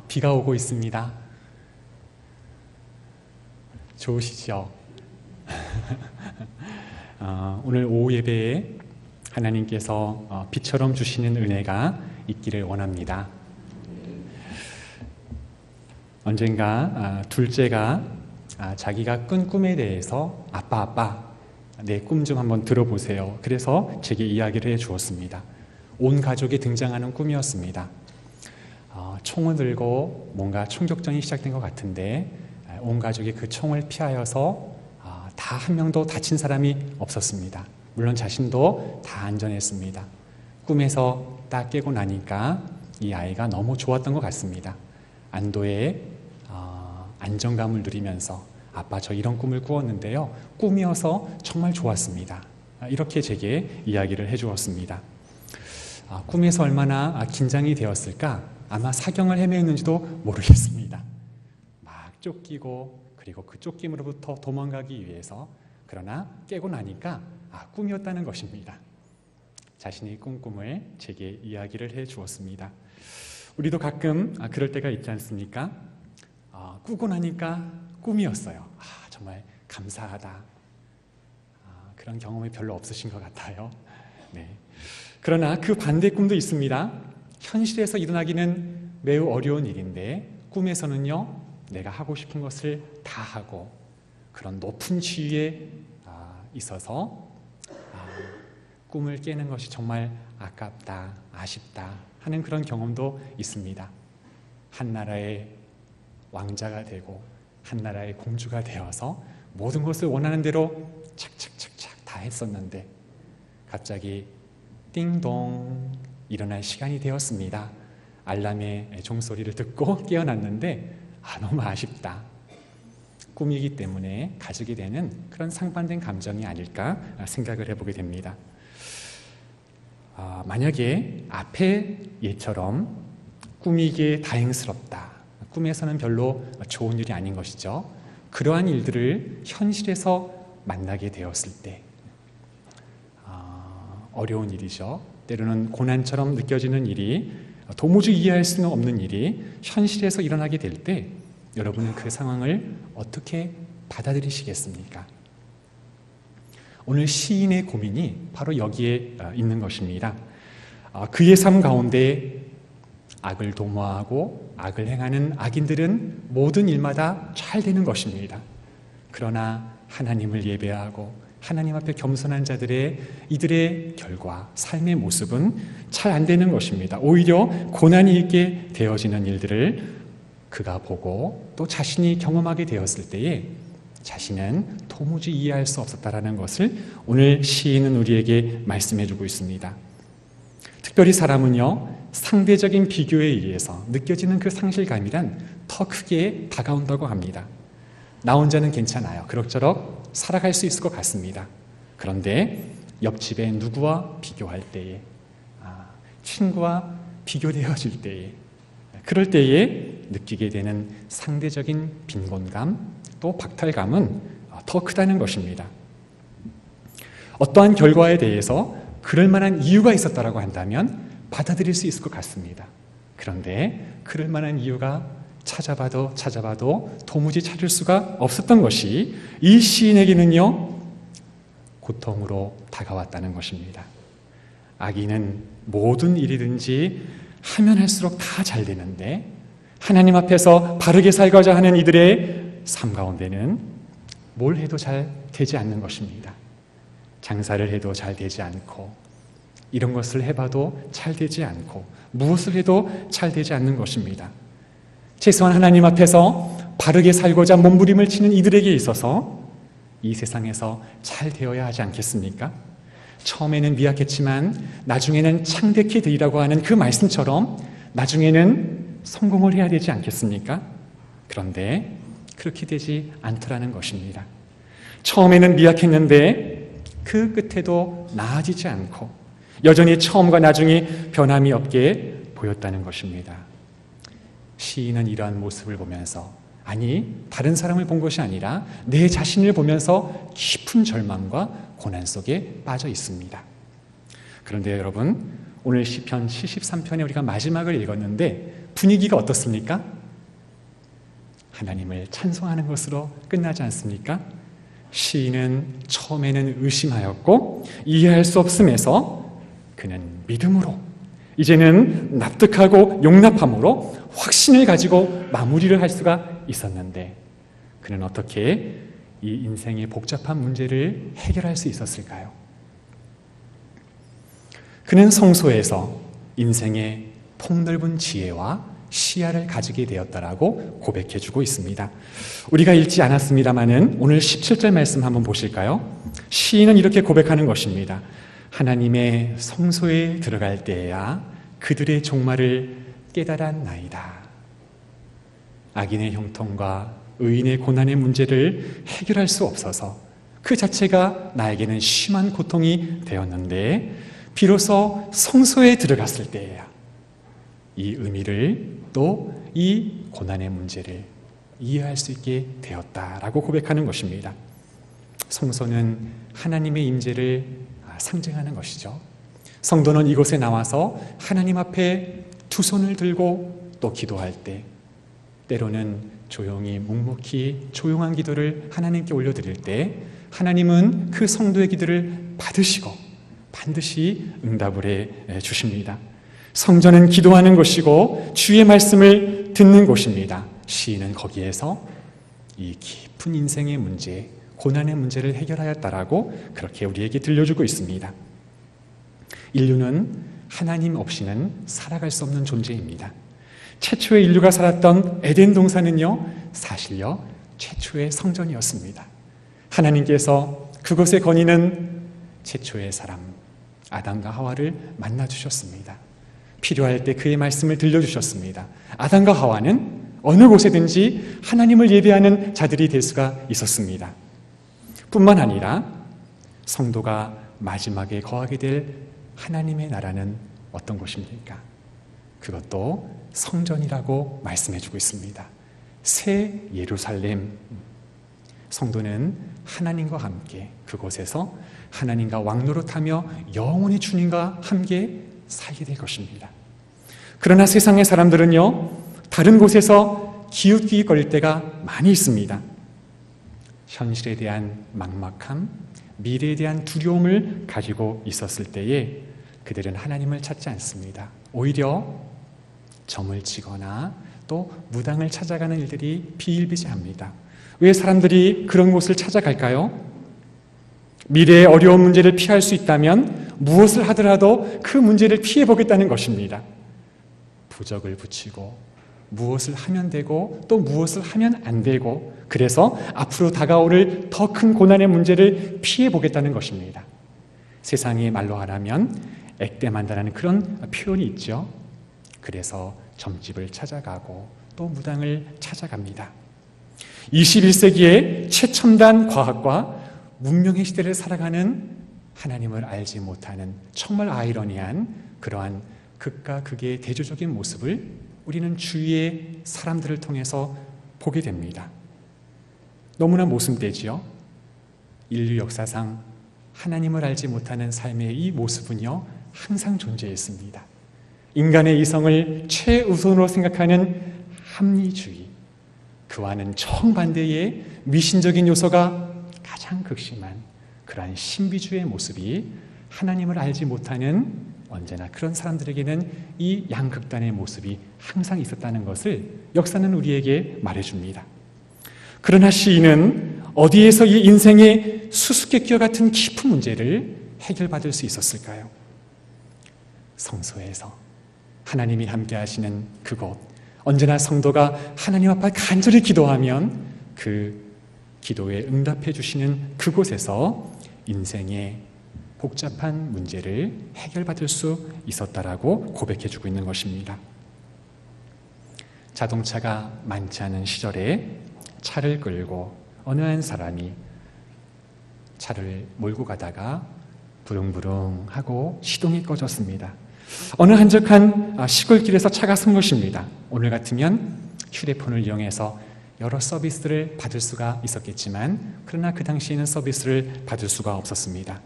비가 오고 있습니다. 좋으시죠? 오늘 오후 예배에 하나님께서 비처럼 주시는 은혜가 있기를 원합니다. 언젠가 둘째가 자기가 꾼 꿈에 대해서 아빠 내 꿈 좀 한번 들어보세요. 그래서 제게 이야기를 해주었습니다. 온 가족이 등장하는 꿈이었습니다. 총을 들고 뭔가 총격전이 시작된 것 같은데 온 가족이 그 총을 피하여서 다 한 명도 다친 사람이 없었습니다. 물론 자신도 다 안전했습니다. 꿈에서 딱 깨고 나니까 이 아이가 너무 좋았던 것 같습니다. 안도의 안정감을 누리면서 아빠 저 이런 꿈을 꾸었는데요. 꿈이어서 정말 좋았습니다. 이렇게 제게 이야기를 해주었습니다. 꿈에서 얼마나 긴장이 되었을까? 아마 사경을 헤매었는지도 모르겠습니다. 막 쫓기고 그리고 그 쫓김으로부터 도망가기 위해서 그러나 깨고 나니까 꿈이었다는 것입니다. 자신이 꾼 꿈을 제게 이야기를 해주었습니다. 우리도 가끔 그럴 때가 있지 않습니까? 꾸고 나니까 꿈이었어요. 정말 감사하다. 그런 경험이 별로 없으신 것 같아요. 네. 그러나 그 반대 꿈도 있습니다. 현실에서 일어나기는 매우 어려운 일인데 꿈에서는요, 내가 하고 싶은 것을 다 하고 그런 높은 지위에 있어서 꿈을 깨는 것이 정말 아깝다, 아쉽다 하는 그런 경험도 있습니다. 한 나라의 왕자가 되고 한 나라의 공주가 되어서 모든 것을 원하는 대로 착착착착 다 했었는데 갑자기 띵동 일어날 시간이 되었습니다. 알람의 종소리를 듣고 깨어났는데 너무 아쉽다. 꿈이기 때문에 가지게 되는 그런 상반된 감정이 아닐까 생각을 해보게 됩니다. 만약에 앞의 예처럼 꿈이기에 다행스럽다. 꿈에서는 별로 좋은 일이 아닌 것이죠. 그러한 일들을 현실에서 만나게 되었을 때 어려운 일이죠. 때로는 고난처럼 느껴지는 일이 도무지 이해할 수는 없는 일이 현실에서 일어나게 될 때 여러분은 그 상황을 어떻게 받아들이시겠습니까? 오늘 시인의 고민이 바로 여기에 있는 것입니다. 그의 삶 가운데 악을 도모하고 악을 행하는 악인들은 모든 일마다 잘 되는 것입니다. 그러나 하나님을 예배하고 하나님 앞에 겸손한 자들의 이들의 결과, 삶의 모습은 잘 안 되는 것입니다. 오히려 고난이 있게 되어지는 일들을 그가 보고 또 자신이 경험하게 되었을 때에 자신은 도무지 이해할 수 없었다라는 것을 오늘 시인은 우리에게 말씀해주고 있습니다. 특별히 사람은요, 상대적인 비교에 의해서 느껴지는 그 상실감이란 더 크게 다가온다고 합니다. 나 혼자는 괜찮아요. 그럭저럭 살아갈 수 있을 것 같습니다. 그런데 옆집의 누구와 비교할 때에, 친구와 비교되어질 때에, 그럴 때에 느끼게 되는 상대적인 빈곤감, 또 박탈감은 더 크다는 것입니다. 어떠한 결과에 대해서 그럴 만한 이유가 있었다라고 한다면 받아들일 수 있을 것 같습니다. 그런데 그럴 만한 이유가 찾아봐도 도무지 찾을 수가 없었던 것이 이 시인에게는요, 고통으로 다가왔다는 것입니다. 악인은 모든 일이든지 하면 할수록 다 잘 되는데 하나님 앞에서 바르게 살고자 하는 이들의 삶 가운데는 뭘 해도 잘 되지 않는 것입니다. 장사를 해도 잘 되지 않고 이런 것을 해봐도 잘 되지 않고 무엇을 해도 잘 되지 않는 것입니다. 최소한 하나님 앞에서 바르게 살고자 몸부림을 치는 이들에게 있어서 이 세상에서 잘 되어야 하지 않겠습니까? 처음에는 미약했지만 나중에는 창대케 되리라고 하는 그 말씀처럼 나중에는 성공을 해야 되지 않겠습니까? 그런데 그렇게 되지 않더라는 것입니다. 처음에는 미약했는데 그 끝에도 나아지지 않고 여전히 처음과 나중에 변함이 없게 보였다는 것입니다. 시인은 이러한 모습을 보면서, 아니 다른 사람을 본 것이 아니라 내 자신을 보면서 깊은 절망과 고난 속에 빠져 있습니다. 그런데 여러분, 오늘 시편 73편에 우리가 마지막을 읽었는데 분위기가 어떻습니까? 하나님을 찬송하는 것으로 끝나지 않습니까? 시인은 처음에는 의심하였고 이해할 수 없음에서 그는 믿음으로, 이제는 납득하고 용납함으로 확신을 가지고 마무리를 할 수가 있었는데, 그는 어떻게 이 인생의 복잡한 문제를 해결할 수 있었을까요? 그는 성소에서 인생의 폭넓은 지혜와 시야를 가지게 되었다라고 고백해주고 있습니다. 우리가 읽지 않았습니다마는 오늘 17절 말씀 한번 보실까요? 시인은 이렇게 고백하는 것입니다. 하나님의 성소에 들어갈 때에야 그들의 종말을 깨달았나이다. 악인의 형통과 의인의 고난의 문제를 해결할 수 없어서 그 자체가 나에게는 심한 고통이 되었는데, 비로소 성소에 들어갔을 때에야 이 의미를, 또 이 고난의 문제를 이해할 수 있게 되었다라고 고백하는 것입니다. 성소는 하나님의 임재를 상징하는 것이죠. 성도는 이곳에 나와서 하나님 앞에 두 손을 들고 또 기도할 때, 때로는 조용히 묵묵히 조용한 기도를 하나님께 올려드릴 때 하나님은 그 성도의 기도를 받으시고 반드시 응답을 해 주십니다. 성전은 기도하는 곳이고 주의 말씀을 듣는 곳입니다. 시인은 거기에서 이 깊은 인생의 문제, 고난의 문제를 해결하였다라고 그렇게 우리에게 들려주고 있습니다. 인류는 하나님 없이는 살아갈 수 없는 존재입니다. 최초의 인류가 살았던 에덴 동산은요, 사실요 최초의 성전이었습니다. 하나님께서 그곳에 거니는 최초의 사람 아담과 하와를 만나주셨습니다. 필요할 때 그의 말씀을 들려주셨습니다. 아담과 하와는 어느 곳에든지 하나님을 예배하는 자들이 될 수가 있었습니다. 뿐만 아니라 성도가 마지막에 거하게 될 하나님의 나라는 어떤 곳입니까? 그것도 성전이라고 말씀해주고 있습니다. 새 예루살렘. 성도는 하나님과 함께 그곳에서 하나님과 왕노릇하며 영원히 주님과 함께 살게 될 것입니다. 그러나 세상의 사람들은요, 다른 곳에서 기웃기웃거릴 때가 많이 있습니다. 현실에 대한 막막함, 미래에 대한 두려움을 가지고 있었을 때에 그들은 하나님을 찾지 않습니다. 오히려 점을 치거나 또 무당을 찾아가는 일들이 비일비재합니다. 왜 사람들이 그런 곳을 찾아갈까요? 미래의 어려운 문제를 피할 수 있다면 무엇을 하더라도 그 문제를 피해보겠다는 것입니다. 부적을 붙이고 무엇을 하면 되고 또 무엇을 하면 안 되고, 그래서 앞으로 다가올 더 큰 고난의 문제를 피해보겠다는 것입니다. 세상의 말로 하라면 액땜한다는 그런 표현이 있죠. 그래서 점집을 찾아가고 또 무당을 찾아갑니다. 21세기의 최첨단 과학과 문명의 시대를 살아가는 하나님을 알지 못하는 정말 아이러니한 그러한 극과 극의 대조적인 모습을 우리는 주위의 사람들을 통해서 보게 됩니다. 너무나 모순되지요. 인류 역사상 하나님을 알지 못하는 삶의 이 모습은요, 항상 존재했습니다. 인간의 이성을 최우선으로 생각하는 합리주의, 그와는 정반대의 미신적인 요소가 가장 극심한 그러한 신비주의 모습이 하나님을 알지 못하는 언제나 그런 사람들에게는 이 양극단의 모습이 항상 있었다는 것을 역사는 우리에게 말해줍니다. 그러나 시인은 어디에서 이 인생의 수수께끼와 같은 깊은 문제를 해결받을 수 있었을까요? 성소에서 하나님이 함께 하시는 그곳, 언제나 성도가 하나님 앞에 간절히 기도하면 그 기도에 응답해 주시는 그곳에서 인생의 복잡한 문제를 해결받을 수 있었다라고 고백해 주고 있는 것입니다. 자동차가 많지 않은 시절에 차를 끌고 어느 한 사람이 차를 몰고 가다가 부릉부릉 하고 시동이 꺼졌습니다. 어느 한적한 시골길에서 차가 선 것입니다. 오늘 같으면 휴대폰을 이용해서 여러 서비스를 받을 수가 있었겠지만, 그러나 그 당시에는 서비스를 받을 수가 없었습니다.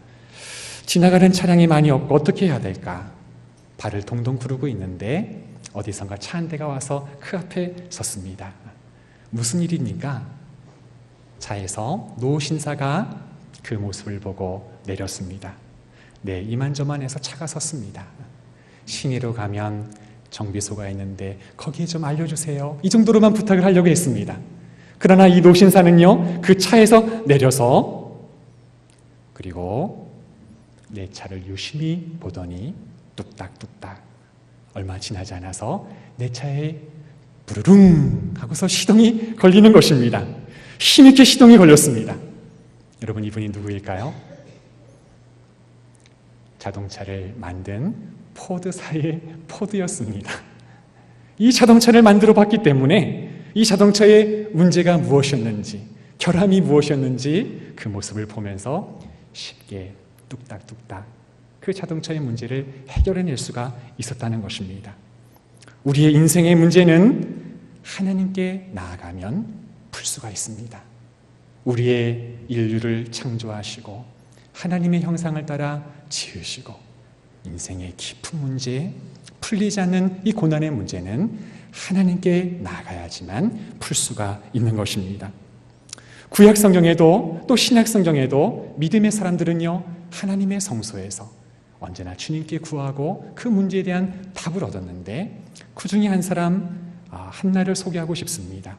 지나가는 차량이 많이 없고 어떻게 해야 될까? 발을 동동 구르고 있는데 어디선가 차 한 대가 와서 그 앞에 섰습니다. 무슨 일입니까? 차에서 노 신사가 그 모습을 보고 내렸습니다. 네, 이만저만해서 차가 섰습니다. 시내로 가면 정비소가 있는데 거기에 좀 알려주세요. 이 정도로만 부탁을 하려고 했습니다. 그러나 이 노신사는요, 그 차에서 내려서 그리고 내 차를 유심히 보더니 뚝딱뚝딱 얼마 지나지 않아서 내 차에 부르릉 하고서 시동이 걸리는 것입니다. 힘있게 시동이 걸렸습니다. 여러분, 이분이 누구일까요? 자동차를 만든 포드사의 포드였습니다. 이 자동차를 만들어 봤기 때문에 이 자동차의 문제가 무엇이었는지, 결함이 무엇이었는지 그 모습을 보면서 쉽게 뚝딱뚝딱 그 자동차의 문제를 해결해낼 수가 있었다는 것입니다. 우리의 인생의 문제는 하나님께 나아가면 풀 수가 있습니다. 우리의 인류를 창조하시고 하나님의 형상을 따라 지으시고 인생의 깊은 문제, 풀리지 않는 이 고난의 문제는 하나님께 나아가야지만 풀 수가 있는 것입니다. 구약 성경에도 또 신약 성경에도 믿음의 사람들은요, 하나님의 성소에서 언제나 주님께 구하고 그 문제에 대한 답을 얻었는데, 그 중에 한 사람 한나를 소개하고 싶습니다.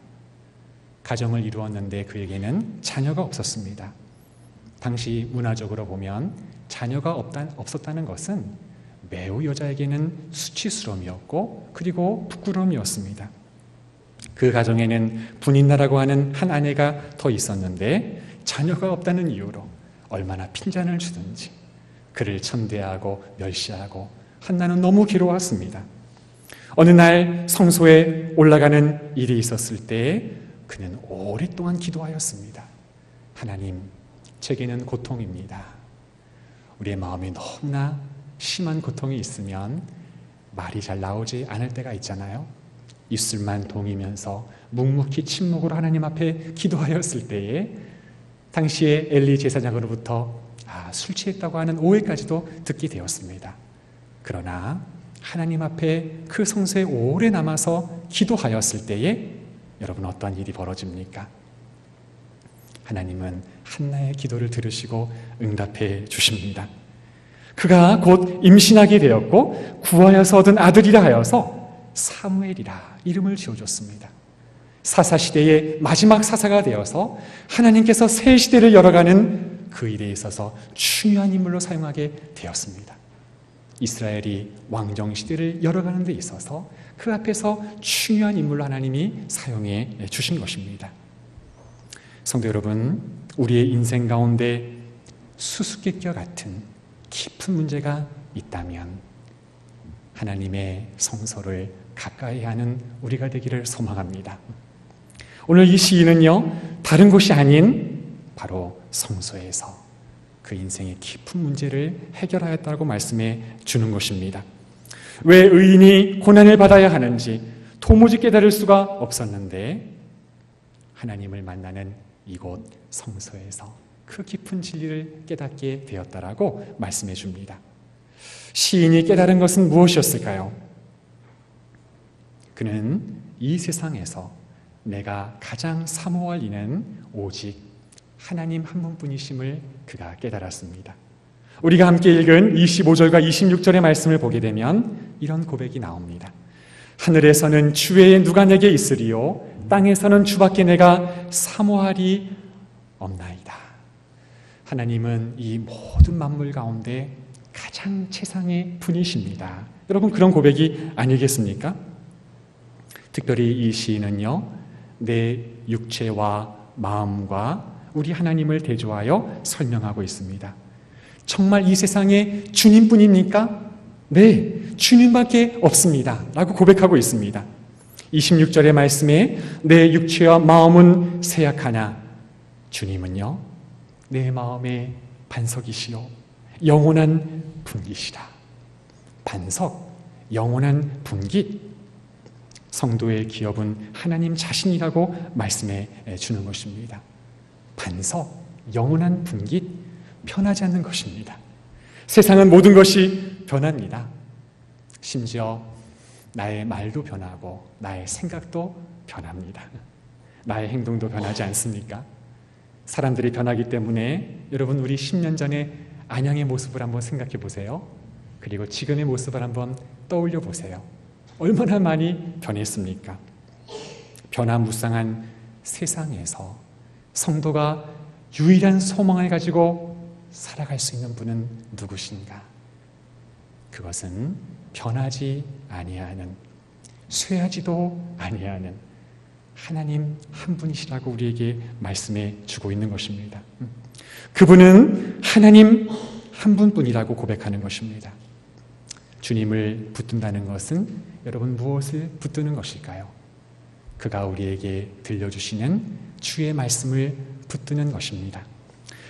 가정을 이루었는데 그에게는 자녀가 없었습니다. 당시 문화적으로 보면 자녀가 없었다는 것은 매우 여자에게는 수치스러움이었고 그리고 부끄러움이었습니다. 그 가정에는 분인나라고 하는 한 아내가 더 있었는데 자녀가 없다는 이유로 얼마나 핀잔을 주든지 그를 천대하고 멸시하고 한나는 너무 괴로웠습니다. 어느 날 성소에 올라가는 일이 있었을 때 그는 오랫동안 기도하였습니다. 하나님, 제게는 고통입니다. 우리의 마음에 너무나 심한 고통이 있으면 말이 잘 나오지 않을 때가 있잖아요. 입술만 동이면서 묵묵히 침묵으로 하나님 앞에 기도하였을 때에 당시에 엘리 제사장으로부터 술 취했다고 하는 오해까지도 듣게 되었습니다. 그러나 하나님 앞에 그 성소에 오래 남아서 기도하였을 때에 여러분, 어떤 일이 벌어집니까? 하나님은 한나의 기도를 들으시고 응답해 주십니다. 그가 곧 임신하게 되었고 구하여서 얻은 아들이라 하여서 사무엘이라 이름을 지어줬습니다. 사사시대의 마지막 사사가 되어서 하나님께서 새 시대를 열어가는 그 일에 있어서 중요한 인물로 사용하게 되었습니다. 이스라엘이 왕정시대를 열어가는 데 있어서 그 앞에서 중요한 인물로 하나님이 사용해 주신 것입니다. 성도 여러분, 우리의 인생 가운데 수수께끼와 같은 깊은 문제가 있다면 하나님의 성소를 가까이 하는 우리가 되기를 소망합니다. 오늘 이 시인은요, 다른 곳이 아닌 바로 성소에서 그 인생의 깊은 문제를 해결하였다고 말씀해 주는 것입니다. 왜 의인이 고난을 받아야 하는지 도무지 깨달을 수가 없었는데 하나님을 만나는 이곳 성소에서 그 깊은 진리를 깨닫게 되었다라고 말씀해 줍니다. 시인이 깨달은 것은 무엇이었을까요? 그는 이 세상에서 내가 가장 사모할 이는 오직 하나님 한 분뿐이심을 그가 깨달았습니다. 우리가 함께 읽은 25절과 26절의 말씀을 보게 되면 이런 고백이 나옵니다. 하늘에서는 주 외에 누가 내게 있으리요 땅에서는 주밖에 내가 사모할이 없나이다. 하나님은 이 모든 만물 가운데 가장 최상의 분이십니다. 여러분, 그런 고백이 아니겠습니까? 특별히 이 시인은요, 내 육체와 마음과 우리 하나님을 대조하여 설명하고 있습니다. 정말 이 세상에 주님뿐입니까? 네, 주님밖에 없습니다 라고 고백하고 있습니다. 26절의 말씀에 내 육체와 마음은 쇠약하나 주님은요, 내 마음의 반석이시요 영원한 분깃이라. 반석, 영원한 분깃. 성도의 기업은 하나님 자신이라고 말씀해 주는 것입니다. 반석, 영원한 분깃, 변하지 않는 것입니다. 세상은 모든 것이 변합니다. 심지어 나의 말도 변하고 나의 생각도 변합니다. 나의 행동도 변하지 않습니까? 사람들이 변하기 때문에 여러분, 우리 10년 전에 안양의 모습을 한번 생각해 보세요. 그리고 지금의 모습을 한번 떠올려 보세요. 얼마나 많이 변했습니까? 변화무쌍한 세상에서 성도가 유일한 소망을 가지고 살아갈 수 있는 분은 누구신가? 그것은 변하지 아니하는, 쇠하지도 아니하는 하나님 한 분이시라고 우리에게 말씀해 주고 있는 것입니다. 그분은 하나님 한 분뿐이라고 고백하는 것입니다. 주님을 붙든다는 것은 여러분, 무엇을 붙드는 것일까요? 그가 우리에게 들려주시는 주의 말씀을 붙드는 것입니다.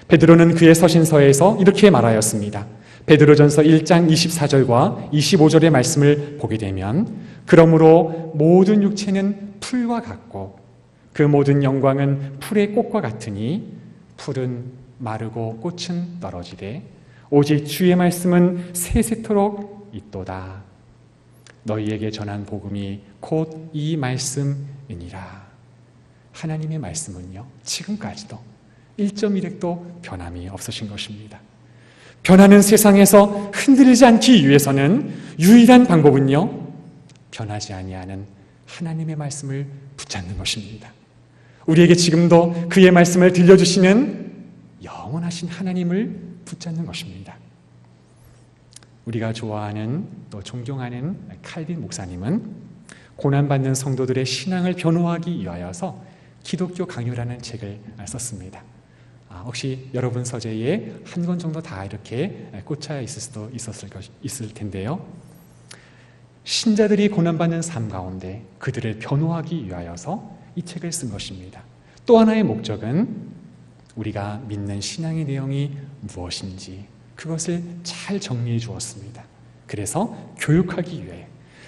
베드로는 그의 서신서에서 이렇게 말하였습니다. 베드로전서 1장 24절과 25절의 말씀을 보게 되면, 그러므로 모든 육체는 풀과 같고 그 모든 영광은 풀의 꽃과 같으니 풀은 마르고 꽃은 떨어지되 오직 주의 말씀은 세세토록 있도다. 너희에게 전한 복음이 곧 이 말씀이니라. 하나님의 말씀은요, 지금까지도 1.1핵도 변함이 없으신 것입니다. 변하는 세상에서 흔들리지 않기 위해서는 유일한 방법은요, 변하지 아니하는 하나님의 말씀을 붙잡는 것입니다. 우리에게 지금도 그의 말씀을 들려주시는 영원하신 하나님을 붙잡는 것입니다. 우리가 좋아하는 또 존경하는 칼빈 목사님은 고난받는 성도들의 신앙을 변호하기 위하여서 기독교 강요라는 책을 썼습니다. 혹시 여러분 서재에 한 권 정도 다 이렇게 꽂혀 있을 수도 있을 텐데요. 신자들이 고난받는 삶 가운데 그들을 변호하기 위하여서 이 책을 쓴 것입니다. 또 하나의 목적은 우리가 믿는 신앙의 내용이 무엇인지 그것을 잘 정리해 주었습니다. 그래서 교육하기 위해,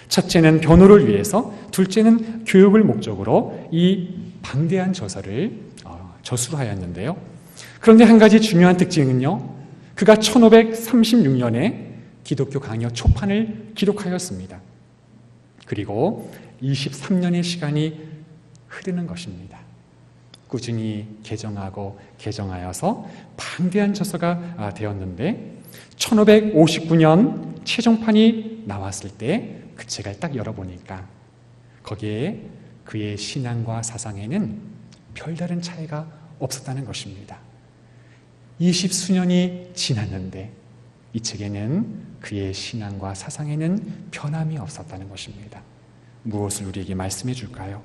첫째는 변호를 위해서, 둘째는 교육을 목적으로 이 방대한 저서를 저수를 하였는데요. 그런데 한 가지 중요한 특징은요, 그가 1536년에 기독교 강요 초판을 기록하였습니다. 그리고 23년의 시간이 흐르는 것입니다. 꾸준히 개정하고 개정하여서 방대한 저서가 되었는데 1559년 최종판이 나왔을 때 그 책을 딱 열어보니까 거기에 그의 신앙과 사상에는 별다른 차이가 없었다는 것입니다. 20수년이 지났는데 이 책에는 그의 신앙과 사상에는 변함이 없었다는 것입니다. 무엇을 우리에게 말씀해 줄까요?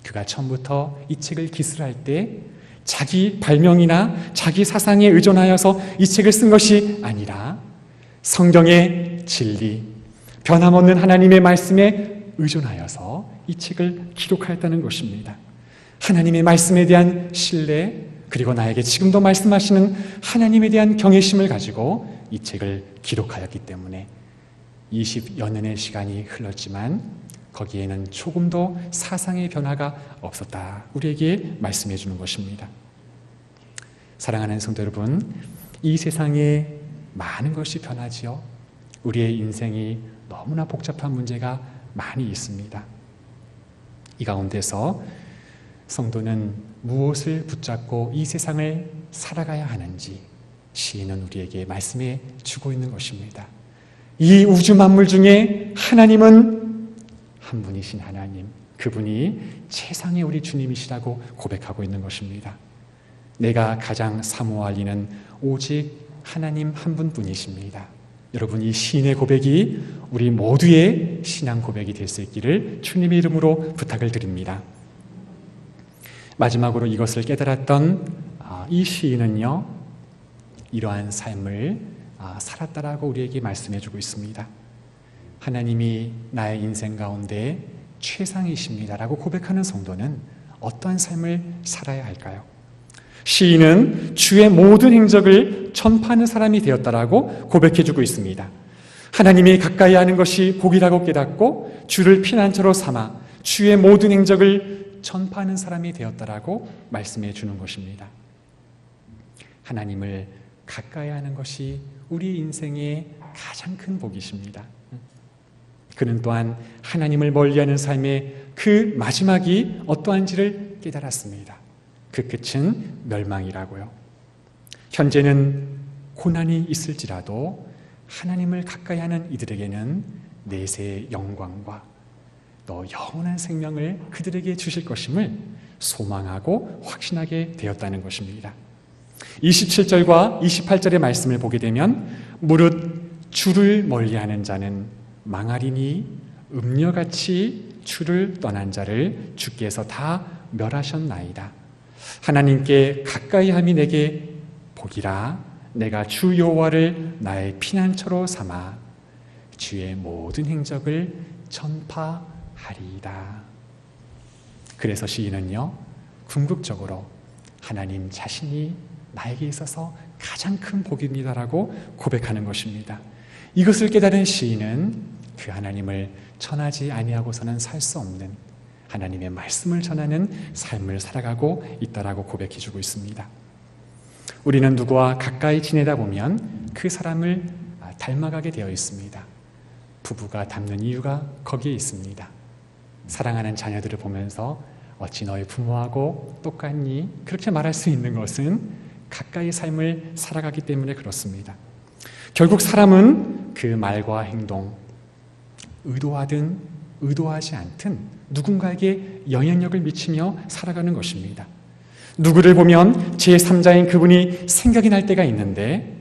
그가 처음부터 이 책을 기술할 때 자기 발명이나 자기 사상에 의존하여서 이 책을 쓴 것이 아니라 성경의 진리, 변함없는 하나님의 말씀에 의존하여서 이 책을 기록하였다는 것입니다. 하나님의 말씀에 대한 신뢰, 그리고 나에게 지금도 말씀하시는 하나님에 대한 경외심을 가지고 이 책을 기록하였기 때문에 20여 년의 시간이 흘렀지만 거기에는 조금도 사상의 변화가 없었다, 우리에게 말씀해 주는 것입니다. 사랑하는 성도 여러분, 이 세상에 많은 것이 변하지요. 우리의 인생이 너무나 복잡한 문제가 많이 있습니다. 이 가운데서 성도는 무엇을 붙잡고 이 세상을 살아가야 하는지 시인은 우리에게 말씀해 주고 있는 것입니다. 이 우주 만물 중에 하나님은 한 분이신 하나님, 그분이 최상의 우리 주님이시라고 고백하고 있는 것입니다. 내가 가장 사모할 이는 오직 하나님 한 분뿐이십니다. 여러분, 이 시인의 고백이 우리 모두의 신앙 고백이 될 수 있기를 주님의 이름으로 부탁을 드립니다. 마지막으로 이것을 깨달았던 이 시인은요, 이러한 삶을 살았다라고 우리에게 말씀해주고 있습니다. 하나님이 나의 인생 가운데 최상이십니다라고 고백하는 성도는 어떠한 삶을 살아야 할까요? 시인은 주의 모든 행적을 전파하는 사람이 되었다라고 고백해주고 있습니다. 하나님이 가까이 하는 것이 복이라고 깨닫고 주를 피난처로 삼아 주의 모든 행적을 전파하는 사람이 되었다라고 말씀해 주는 것입니다. 하나님을 가까이 하는 것이 우리 인생의 가장 큰 복이십니다. 그는 또한 하나님을 멀리하는 삶의 그 마지막이 어떠한지를 깨달았습니다. 그 끝은 멸망이라고요. 현재는 고난이 있을지라도 하나님을 가까이 하는 이들에게는 내세의 영광과 또 영원한 생명을 그들에게 주실 것임을 소망하고 확신하게 되었다는 것입니다. 27절과 28절의 말씀을 보게 되면 무릇 주를 멀리하는 자는 망하리니 음녀같이 주를 떠난 자를 주께서 다 멸하셨나이다. 하나님께 가까이함이 내게 복이라. 내가 주 여호와를 나의 피난처로 삼아 주의 모든 행적을 전파하리이다. 그래서 시인은요, 궁극적으로 하나님 자신이 나에게 있어서 가장 큰 복입니다라고 고백하는 것입니다. 이것을 깨달은 시인은 그 하나님을 전하지 아니하고서는 살 수 없는 하나님의 말씀을 전하는 삶을 살아가고 있다라고 고백해주고 있습니다. 우리는 누구와 가까이 지내다 보면 그 사람을 닮아가게 되어 있습니다. 부부가 닮는 이유가 거기에 있습니다. 사랑하는 자녀들을 보면서 어찌 너희 부모하고 똑같니? 그렇게 말할 수 있는 것은 가까이 삶을 살아가기 때문에 그렇습니다. 결국 사람은 그 말과 행동, 의도하든 의도하지 않든 누군가에게 영향력을 미치며 살아가는 것입니다. 누구를 보면 제3자인 그분이 생각이 날 때가 있는데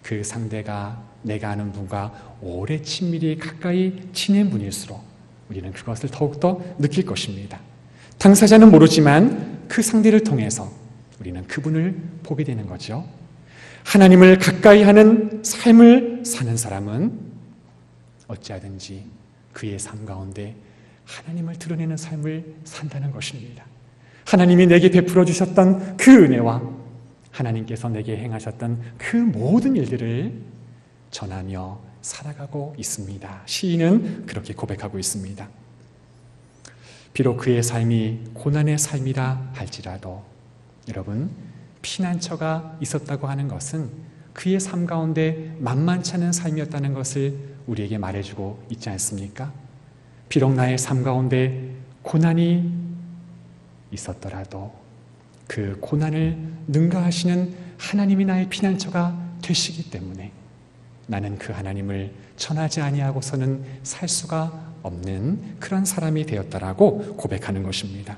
그 상대가 내가 아는 분과 오래 친밀히 가까이 지낸 분일수록 우리는 그것을 더욱더 느낄 것입니다. 당사자는 모르지만 그 상대를 통해서 우리는 그분을 보게 되는 거죠. 하나님을 가까이 하는 삶을 사는 사람은 어찌하든지 그의 삶 가운데 하나님을 드러내는 삶을 산다는 것입니다. 하나님이 내게 베풀어 주셨던 그 은혜와 하나님께서 내게 행하셨던 그 모든 일들을 전하며 살아가고 있습니다. 시인은 그렇게 고백하고 있습니다. 비록 그의 삶이 고난의 삶이라 할지라도 여러분, 피난처가 있었다고 하는 것은 그의 삶 가운데 만만치 않은 삶이었다는 것을 우리에게 말해주고 있지 않습니까? 비록 나의 삶 가운데 고난이 있었더라도 그 고난을 능가하시는 하나님이 나의 피난처가 되시기 때문에 나는 그 하나님을 전하지 아니하고서는 살 수가 없는 그런 사람이 되었다라고 고백하는 것입니다.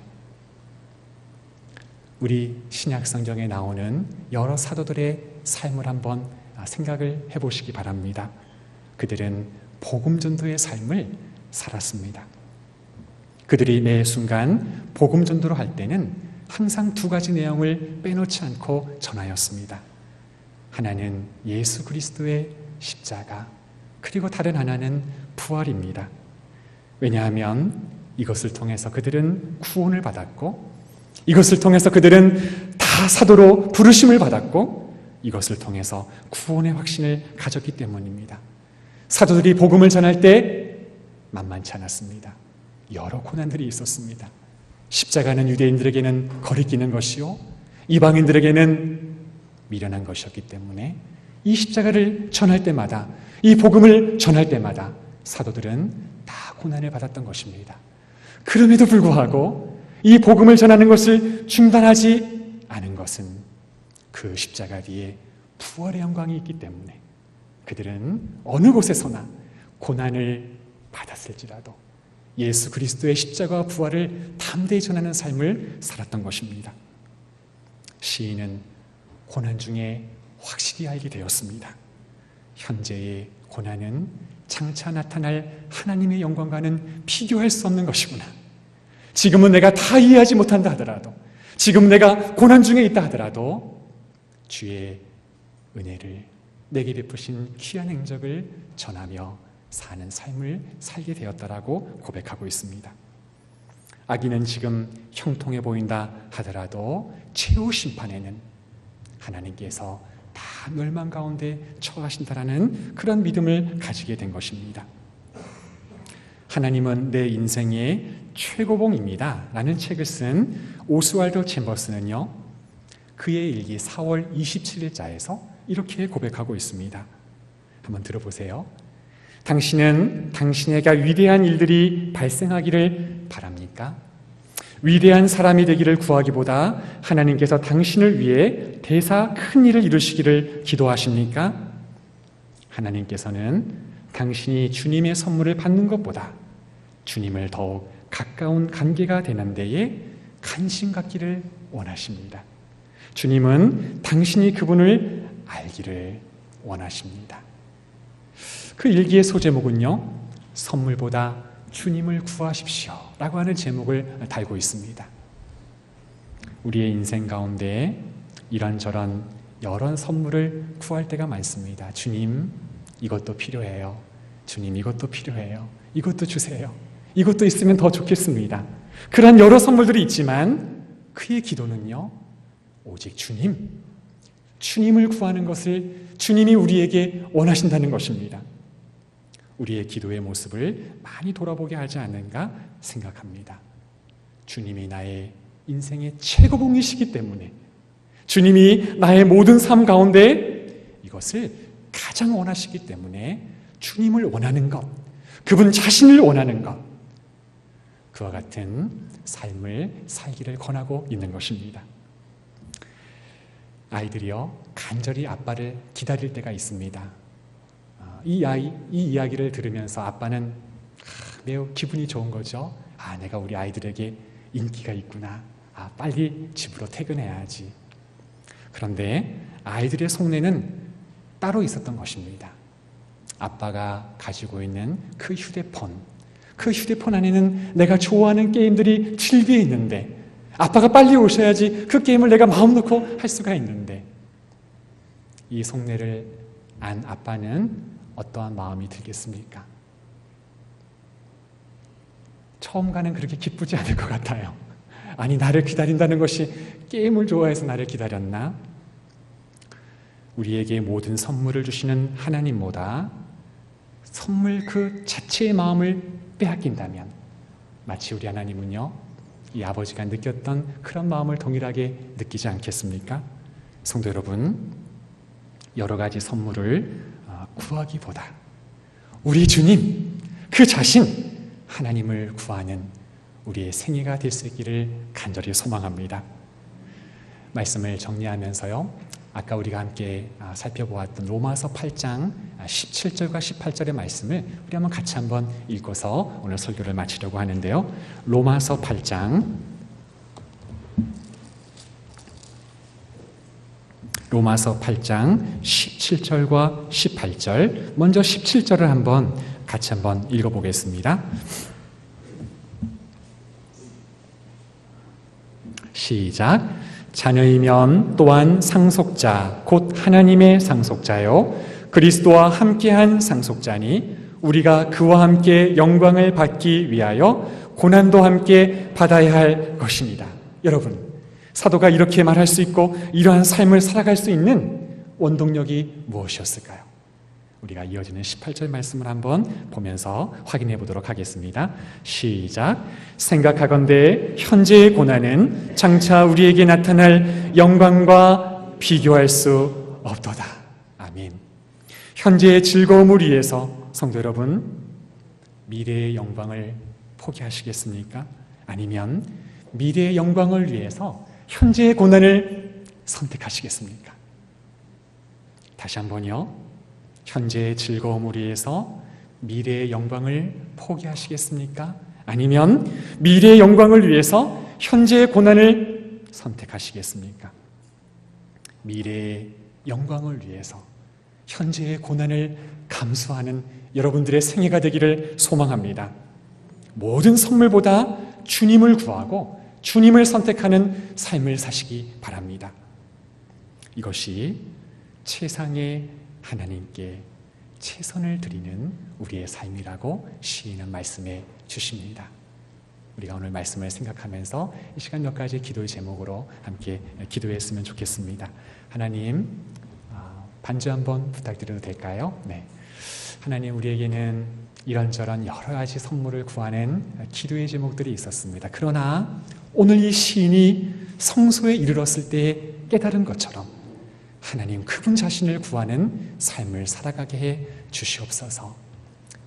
우리 신약 성경에 나오는 여러 사도들의 삶을 한번 생각을 해보시기 바랍니다. 그들은 복음 전도의 삶을 살았습니다. 그들이 매 순간 복음 전도를 할 때는 항상 두 가지 내용을 빼놓지 않고 전하였습니다. 하나는 예수 그리스도의 십자가, 그리고 다른 하나는 부활입니다. 왜냐하면 이것을 통해서 그들은 구원을 받았고, 이것을 통해서 그들은 다 사도로 부르심을 받았고, 이것을 통해서 구원의 확신을 가졌기 때문입니다. 사도들이 복음을 전할 때 만만치 않았습니다. 여러 고난들이 있었습니다. 십자가는 유대인들에게는 거리끼는 것이요, 이방인들에게는 미련한 것이었기 때문에 이 십자가를 전할 때마다, 이 복음을 전할 때마다 사도들은 다 고난을 받았던 것입니다. 그럼에도 불구하고 이 복음을 전하는 것을 중단하지 않은 것은 그 십자가 뒤에 부활의 영광이 있기 때문에 그들은 어느 곳에서나 고난을 받았을지라도 예수 그리스도의 십자가와 부활을 담대히 전하는 삶을 살았던 것입니다. 시인은 고난 중에 확실히 알게 되었습니다. 현재의 고난은 장차 나타날 하나님의 영광과는 비교할 수 없는 것이구나. 지금은 내가 다 이해하지 못한다 하더라도, 지금 내가 고난 중에 있다 하더라도 주의 은혜를, 내게 베푸신 귀한 행적을 전하며 사는 삶을 살게 되었다라고 고백하고 있습니다. 악인은 지금 형통해 보인다 하더라도 최후 심판에는 하나님께서 다 멸망 가운데 처하신다라는 그런 믿음을 가지게 된 것입니다. 하나님은 내 인생의 최고봉입니다 라는 책을 쓴 오스왈도 챔버스는요, 그의 일기 4월 27일자에서 이렇게 고백하고 있습니다. 한번 들어보세요. 당신은 당신에게 위대한 일들이 발생하기를 바랍니까? 위대한 사람이 되기를 구하기보다 하나님께서 당신을 위해 대사 큰 일을 이루시기를 기도하십니까? 하나님께서는 당신이 주님의 선물을 받는 것보다 주님을 더욱 가까운 관계가 되는 데에 관심 갖기를 원하십니다. 주님은 당신이 그분을 알기를 원하십니다. 그 일기의 소제목은요, 선물보다 주님을 구하십시오 라고 하는 제목을 달고 있습니다. 우리의 인생 가운데 이런저런 여러 선물을 구할 때가 많습니다. 주님, 이것도 필요해요. 주님, 이것도 필요해요. 이것도 주세요. 이것도 있으면 더 좋겠습니다. 그런 여러 선물들이 있지만 그의 기도는요, 오직 주님을 구하는 것을 주님이 우리에게 원하신다는 것입니다. 우리의 기도의 모습을 많이 돌아보게 하지 않는가 생각합니다. 주님이 나의 인생의 최고봉이시기 때문에, 주님이 나의 모든 삶 가운데 이것을 가장 원하시기 때문에 주님을 원하는 것, 그분 자신을 원하는 것, 그와 같은 삶을 살기를 권하고 있는 것입니다. 아이들이요, 간절히 아빠를 기다릴 때가 있습니다. 이 이야기를 들으면서 아빠는 매우 기분이 좋은 거죠. 내가 우리 아이들에게 인기가 있구나. 빨리 집으로 퇴근해야지. 그런데 아이들의 속내는 따로 있었던 것입니다. 아빠가 가지고 있는 그 휴대폰 안에는 내가 좋아하는 게임들이 질비해 있는데, 아빠가 빨리 오셔야지 그 게임을 내가 마음 놓고 할 수가 있는데, 이 속내를 안 아빠는 어떠한 마음이 들겠습니까? 처음과는 그렇게 기쁘지 않을 것 같아요. 아니, 나를 기다린다는 것이 게임을 좋아해서 나를 기다렸나? 우리에게 모든 선물을 주시는 하나님보다 선물 그 자체의 마음을 빼앗긴다면, 마치 우리 하나님은요, 이 아버지가 느꼈던 그런 마음을 동일하게 느끼지 않겠습니까? 성도 여러분, 여러 가지 선물을 구하기보다 우리 주님 그 자신 하나님을 구하는 우리의 생애가 될 수 있기를 간절히 소망합니다. 말씀을 정리하면서요, 아까 우리가 함께 살펴보았던 로마서 8장 17절과 18절의 말씀을 우리 한번 같이 한번 읽어서 오늘 설교를 마치려고 하는데요. 로마서 8장 17절과 18절, 먼저 17절을 같이 한번 읽어보겠습니다. 시작. 자녀이면 또한 상속자 곧 하나님의 상속자요 그리스도와 함께한 상속자니 우리가 그와 함께 영광을 받기 위하여 고난도 함께 받아야 할 것입니다. 여러분, 사도가 이렇게 말할 수 있고 이러한 삶을 살아갈 수 있는 원동력이 무엇이었을까요? 우리가 이어지는 18절 말씀을 한번 보면서 확인해 보도록 하겠습니다. 시작. 생각하건대 현재의 고난은 장차 우리에게 나타날 영광과 비교할 수 없도다. 아멘. 현재의 즐거움을 위해서 성도 여러분, 미래의 영광을 포기하시겠습니까? 아니면 미래의 영광을 위해서 현재의 고난을 선택하시겠습니까? 다시 한번요. 현재의 즐거움을 위해서 미래의 영광을 포기하시겠습니까? 아니면 미래의 영광을 위해서 현재의 고난을 선택하시겠습니까? 미래의 영광을 위해서 현재의 고난을 감수하는 여러분들의 생애가 되기를 소망합니다. 모든 선물보다 주님을 구하고 주님을 선택하는 삶을 사시기 바랍니다. 이것이 최상의 하나님께 최선을 드리는 우리의 삶이라고 시인은 말씀해 주십니다. 우리가 오늘 말씀을 생각하면서 이 시간 몇 가지 기도의 제목으로 함께 기도했으면 좋겠습니다. 하나님, 반주 한번 부탁드려도 될까요? 네. 하나님, 우리에게는 이런저런 여러 가지 선물을 구하는 기도의 제목들이 있었습니다. 그러나 오늘 이 시인이 성소에 이르렀을 때 깨달은 것처럼 하나님, 그분 자신을 구하는 삶을 살아가게 해 주시옵소서.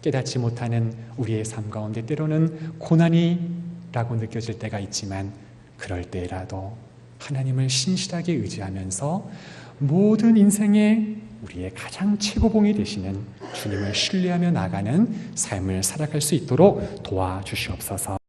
깨닫지 못하는 우리의 삶 가운데 때로는 고난이라고 느껴질 때가 있지만 그럴 때라도 하나님을 신실하게 의지하면서 모든 인생의 우리의 가장 최고봉이 되시는 주님을 신뢰하며 나가는 삶을 살아갈 수 있도록 도와주시옵소서.